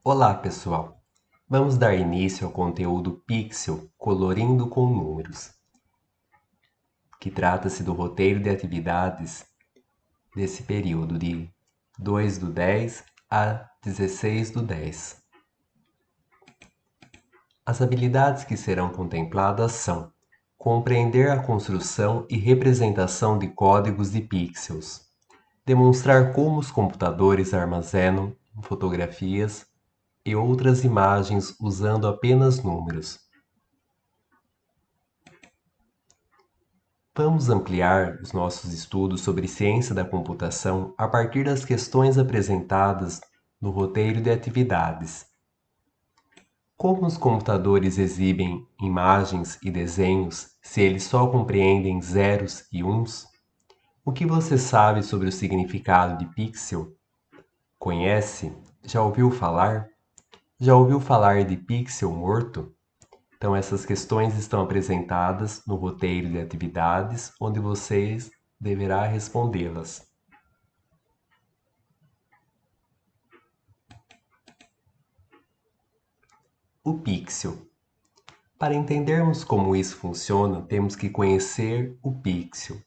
Olá, pessoal! Vamos dar início ao conteúdo Pixel Colorindo com Números, que trata-se do roteiro de atividades desse período de 2/10 a 16/10. As habilidades que serão contempladas são compreender a construção e representação de códigos de pixels, demonstrar como os computadores armazenam fotografias e outras imagens usando apenas números. Vamos ampliar os nossos estudos sobre ciência da computação a partir das questões apresentadas no roteiro de atividades. Como os computadores exibem imagens e desenhos se eles só compreendem zeros e uns? O que você sabe sobre o significado de pixel? Conhece? Já ouviu falar? Já ouviu falar de pixel morto? Então, essas questões estão apresentadas no roteiro de atividades, onde vocês deverá respondê-las. O pixel. Para entendermos como isso funciona, temos que conhecer o pixel.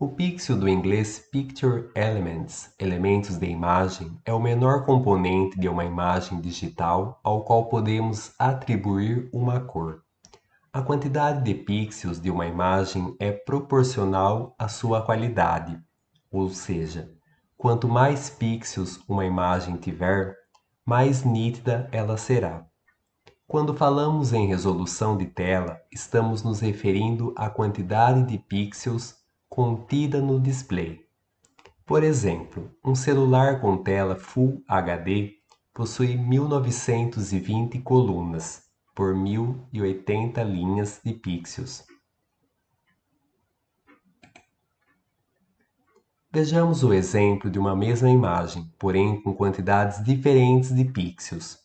O pixel do inglês Picture Elements, elementos de imagem, é o menor componente de uma imagem digital ao qual podemos atribuir uma cor. A quantidade de pixels de uma imagem é proporcional à sua qualidade, ou seja, quanto mais pixels uma imagem tiver, mais nítida ela será. Quando falamos em resolução de tela, estamos nos referindo à quantidade de pixels contida no display. Por exemplo, um celular com tela Full HD possui 1920 colunas por 1080 linhas de pixels. Vejamos o exemplo de uma mesma imagem, porém com quantidades diferentes de pixels.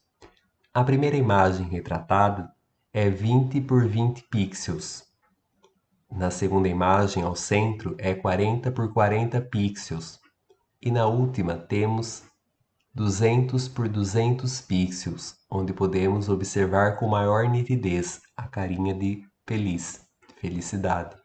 A primeira imagem retratada é 20 por 20 pixels. Na segunda imagem, ao centro, é 40 por 40 pixels. E na última temos 200 por 200 pixels, onde podemos observar com maior nitidez a carinha de felicidade.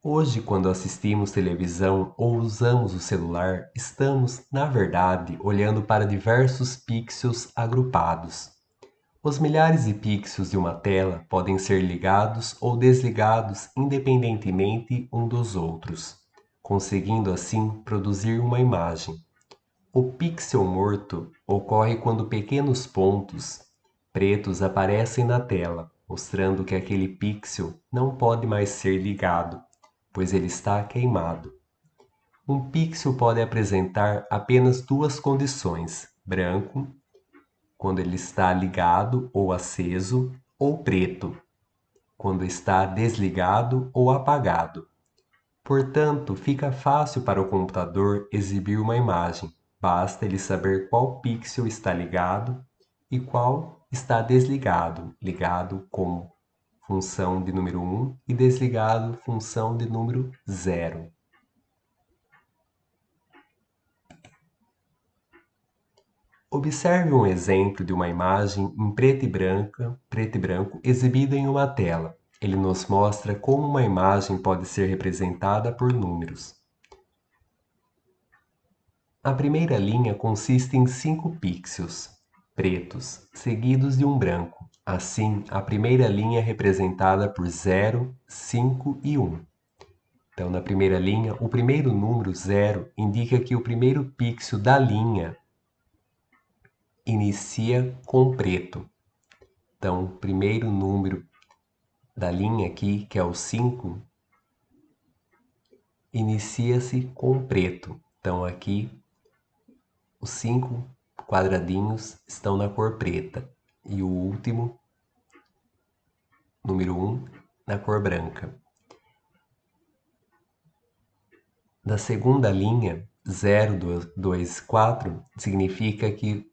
Hoje, quando assistimos televisão ou usamos o celular, estamos, na verdade, olhando para diversos pixels agrupados. Os milhares de pixels de uma tela podem ser ligados ou desligados independentemente um dos outros, conseguindo assim produzir uma imagem. O pixel morto ocorre quando pequenos pontos pretos aparecem na tela, mostrando que aquele pixel não pode mais ser ligado, pois ele está queimado. Um pixel pode apresentar apenas duas condições: branco, quando ele está ligado ou aceso, ou preto, quando está desligado ou apagado. Portanto, fica fácil para o computador exibir uma imagem, basta ele saber qual pixel está ligado e qual está desligado, ligado como função de número 1 e desligado função de número 0. Observe um exemplo de uma imagem em preto e branco exibida em uma tela. Ele nos mostra como uma imagem pode ser representada por números. A primeira linha consiste em 5 pixels pretos, seguidos de um branco. Assim, a primeira linha é representada por 0, 5 e 1. Então, na primeira linha, o primeiro número 0 indica que o primeiro pixel da linha inicia com preto. Então, o primeiro número da linha aqui, que é o 5, inicia-se com preto. Então, aqui, os 5 quadradinhos estão na cor preta. E o último, número 1, na cor branca. Da segunda linha, 0, 2, 4, significa que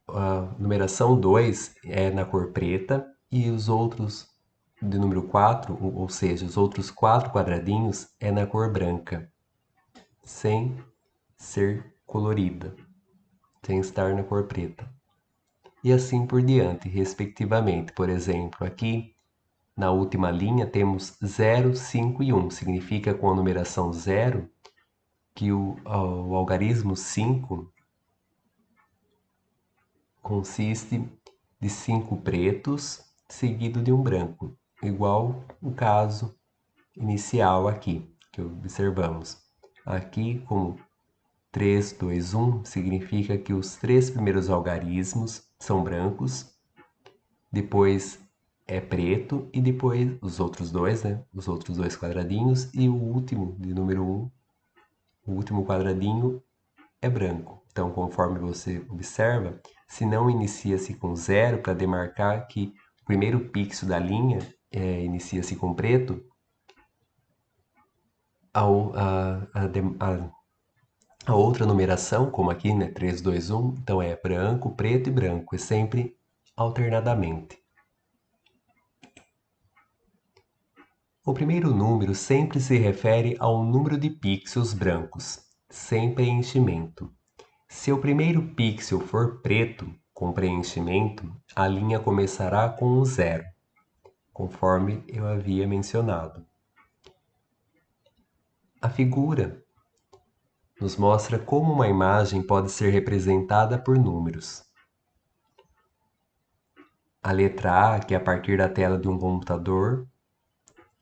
a numeração 2 é na cor preta e os outros de número 4, ou seja, os outros 4 quadradinhos, é na cor branca. sem ser colorida, sem estar na cor preta. E assim por diante, respectivamente. Por exemplo, aqui na última linha temos 0, 5 e 1. Significa com a numeração 0 que o algarismo 5 consiste de 5 pretos seguido de um branco, igual o caso inicial aqui que observamos. Aqui, como 3, 2, 1, significa que os 3 primeiros algarismos são brancos, depois é preto e depois os outros dois, né? Os outros dois quadradinhos e o último, de número 1, o último quadradinho é branco. Então, conforme você observa, se não inicia-se com 0 para demarcar que o primeiro pixel da linha inicia-se com preto, a outra numeração, como aqui, né, 3, 2, 1, então é branco, preto e branco, é sempre alternadamente. O primeiro número sempre se refere ao número de pixels brancos, sem preenchimento. Se o primeiro pixel for preto, com preenchimento, a linha começará com o 0, conforme eu havia mencionado. A figura nos mostra como uma imagem pode ser representada por números. A letra A, que é a partir da tela de um computador,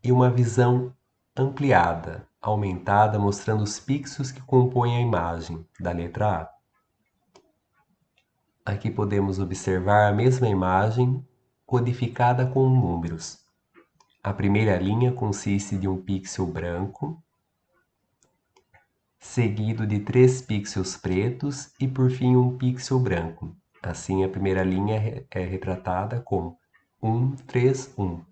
e uma visão ampliada, aumentada, mostrando os pixels que compõem a imagem da letra A. Aqui podemos observar a mesma imagem codificada com números. A primeira linha consiste de um pixel branco, seguido de 3 pixels pretos e por fim um pixel branco. Assim a primeira linha é retratada como 1, 3, 1.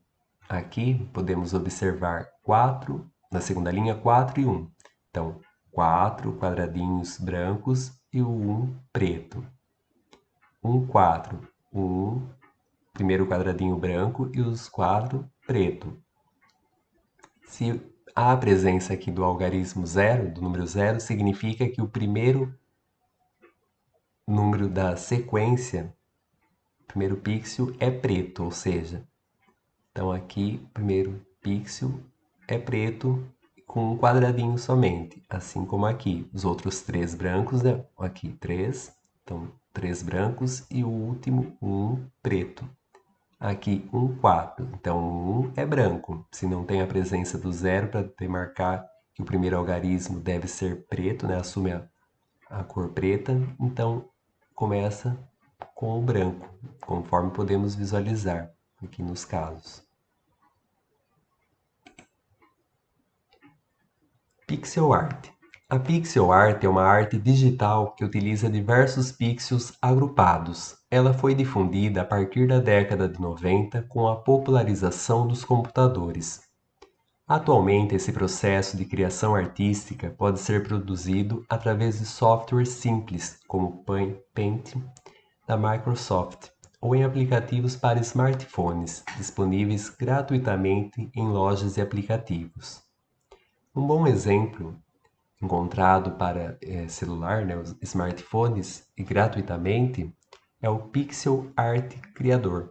Aqui podemos observar 4, na segunda linha 4 e 1. Então, 4 quadradinhos brancos e o 1 preto. 1, 4, 1, primeiro quadradinho branco e os 4 preto. Se há a presença aqui do algarismo 0, do número 0, significa que o primeiro número da sequência, o primeiro pixel, é preto, ou seja, então aqui o primeiro pixel é preto com um quadradinho somente, assim como aqui. Os outros 3 brancos, né? Aqui 3, então 3 brancos e o último 1 preto. Aqui 1, 4, então o 1 é branco. Se não tem a presença do 0 para demarcar que o primeiro algarismo deve ser preto, né? Assume a cor preta, então começa com o branco, conforme podemos visualizar aqui nos casos. Pixel Art. A pixel art é uma arte digital que utiliza diversos pixels agrupados. Ela foi difundida a partir da década de 90 com a popularização dos computadores. Atualmente, esse processo de criação artística pode ser produzido através de softwares simples, como Paint da Microsoft, ou em aplicativos para smartphones, disponíveis gratuitamente em lojas de aplicativos. Um bom exemplo encontrado para celular, né, os smartphones, e gratuitamente, é o Pixel Art Creator.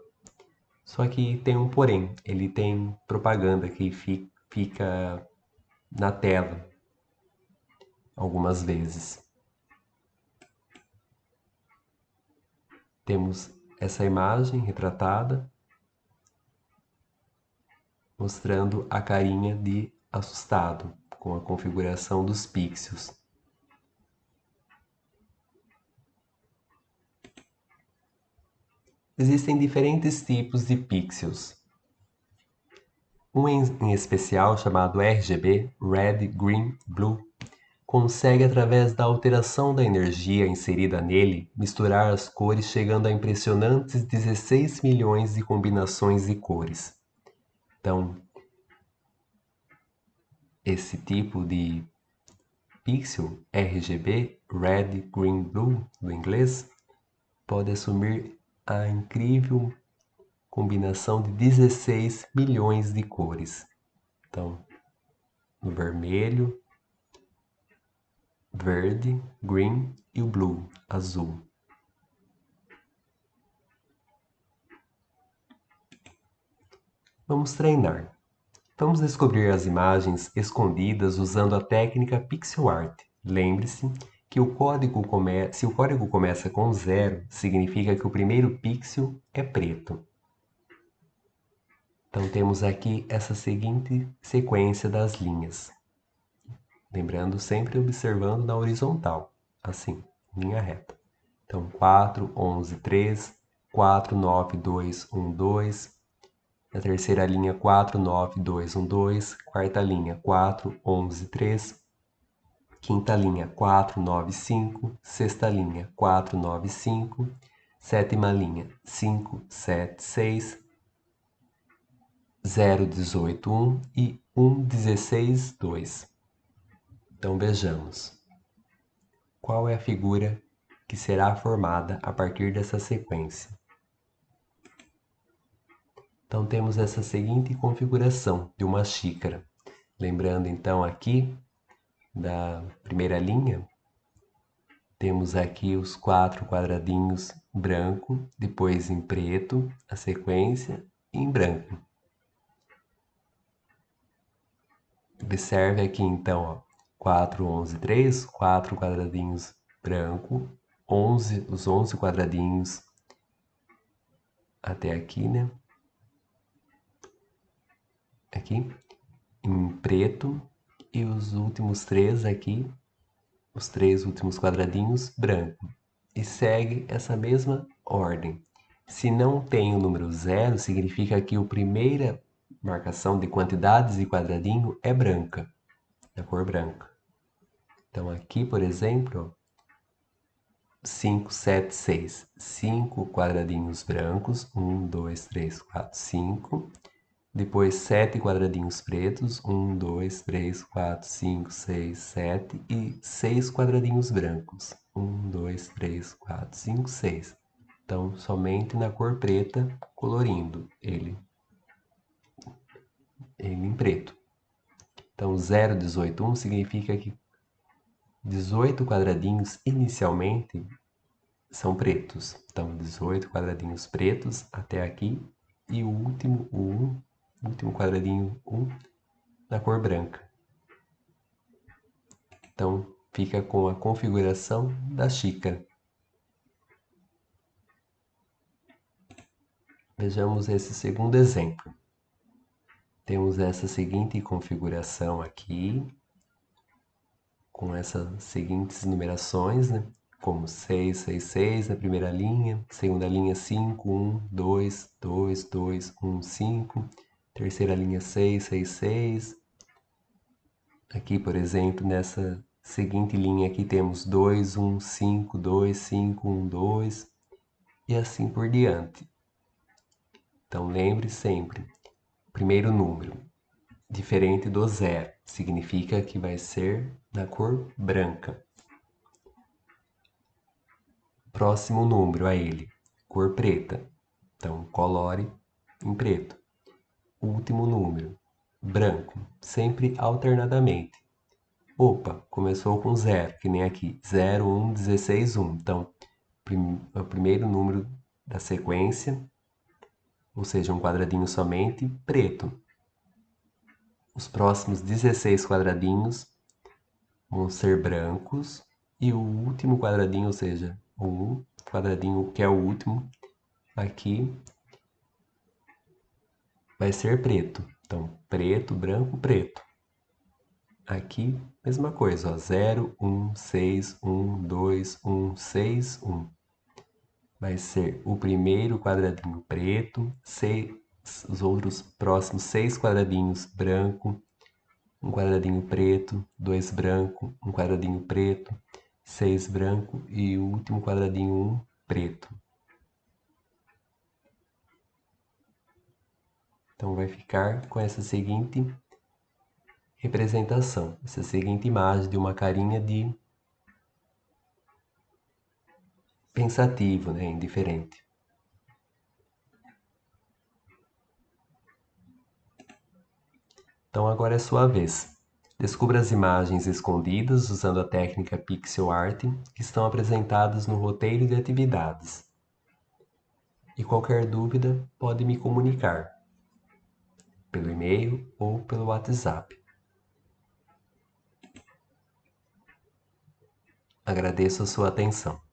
Só que tem um porém, ele tem propaganda que fica na tela algumas vezes. Temos essa imagem retratada mostrando a carinha de assustado com a configuração dos pixels. Existem diferentes tipos de pixels. Um em especial, chamado RGB, Red, Green, Blue, consegue, através da alteração da energia inserida nele, misturar as cores chegando a impressionantes 16 milhões de combinações de cores. Então, esse tipo de pixel RGB, Red, Green, Blue, do inglês, pode assumir a incrível combinação de 16 milhões de cores. Então, no vermelho, verde, green e o blue, azul. Vamos treinar. Vamos descobrir as imagens escondidas usando a técnica pixel art. Lembre-se que se o código começa com 0, significa que o primeiro pixel é preto. Então temos aqui essa seguinte sequência das linhas. Lembrando, sempre observando na horizontal, assim, linha reta. Então 4, 11, 3, 4, 9, 2, 1, 2. Na terceira linha 4, 9, 2, 1, 2. Quarta linha 4, 11, 3. Quinta linha 4, 9, 5. Sexta linha 4, 9, 5. Sétima linha 5, 7, 6. 0, 18, 1 e 1, 16, 2. Então vejamos. Qual é a figura que será formada a partir dessa sequência? Então temos essa seguinte configuração de uma xícara. Lembrando então aqui da primeira linha, temos aqui os 4 quadradinhos branco, depois em preto, a sequência e em branco. Observe aqui então, ó, 4, 11, 3, 4 quadradinhos branco, os 11 quadradinhos até aqui, né? Aqui em preto e os últimos 3 aqui, os 3 últimos quadradinhos branco. E segue essa mesma ordem. Se não tem o número 0, significa que a primeira marcação de quantidades de quadradinho é branca, da cor branca. Então aqui, por exemplo, 5, 7, 6. 5 quadradinhos brancos. 1, 2, 3, 4, 5. Depois 7 quadradinhos pretos. 1, 2, 3, 4, 5, 6, 7. E 6 quadradinhos brancos. 1, 2, 3, 4, 5, 6. Então, somente na cor preta, colorindo ele em preto. Então, 0, 18, 1 significa que 18 quadradinhos inicialmente são pretos. Então, 18 quadradinhos pretos até aqui e o último quadradinho 1 na cor branca. Então, fica com a configuração da xícara. Vejamos esse segundo exemplo. Temos essa seguinte configuração aqui, com essas seguintes numerações, né? Como 6, 6, 6 na primeira linha, segunda linha 5, 1, 2, 2, 2, 1, 5, terceira linha 6, 6, 6. Aqui, por exemplo, nessa seguinte linha aqui temos 2, 1, 5, 2, 5, 1, 2 e assim por diante. Então lembre sempre, primeiro número, diferente do 0, significa que vai ser na cor branca. Próximo número a ele, cor preta. Então, colore em preto. Último número, branco, sempre alternadamente. Opa, começou com 0, que nem aqui. 0, 1, 16, 1. Então, o primeiro número da sequência, ou seja, um quadradinho somente, preto. Os próximos 16 quadradinhos vão ser brancos. E o último quadradinho, ou seja, o quadradinho que é o último, aqui vai ser preto. Então, preto, branco, preto. Aqui, mesma coisa, ó, 0, 1, 6, 1, 2, 1, 6, 1. Vai ser o primeiro quadradinho preto, os outros próximos 6 quadradinhos branco, um quadradinho preto, 2 branco, um quadradinho preto, 6 branco e o último quadradinho 1 preto. Então vai ficar com essa seguinte representação, essa seguinte imagem de uma carinha de pensativo, né, indiferente. Então agora é sua vez. Descubra as imagens escondidas usando a técnica Pixel Art que estão apresentadas no roteiro de atividades. E qualquer dúvida pode me comunicar pelo e-mail ou pelo WhatsApp. Agradeço a sua atenção.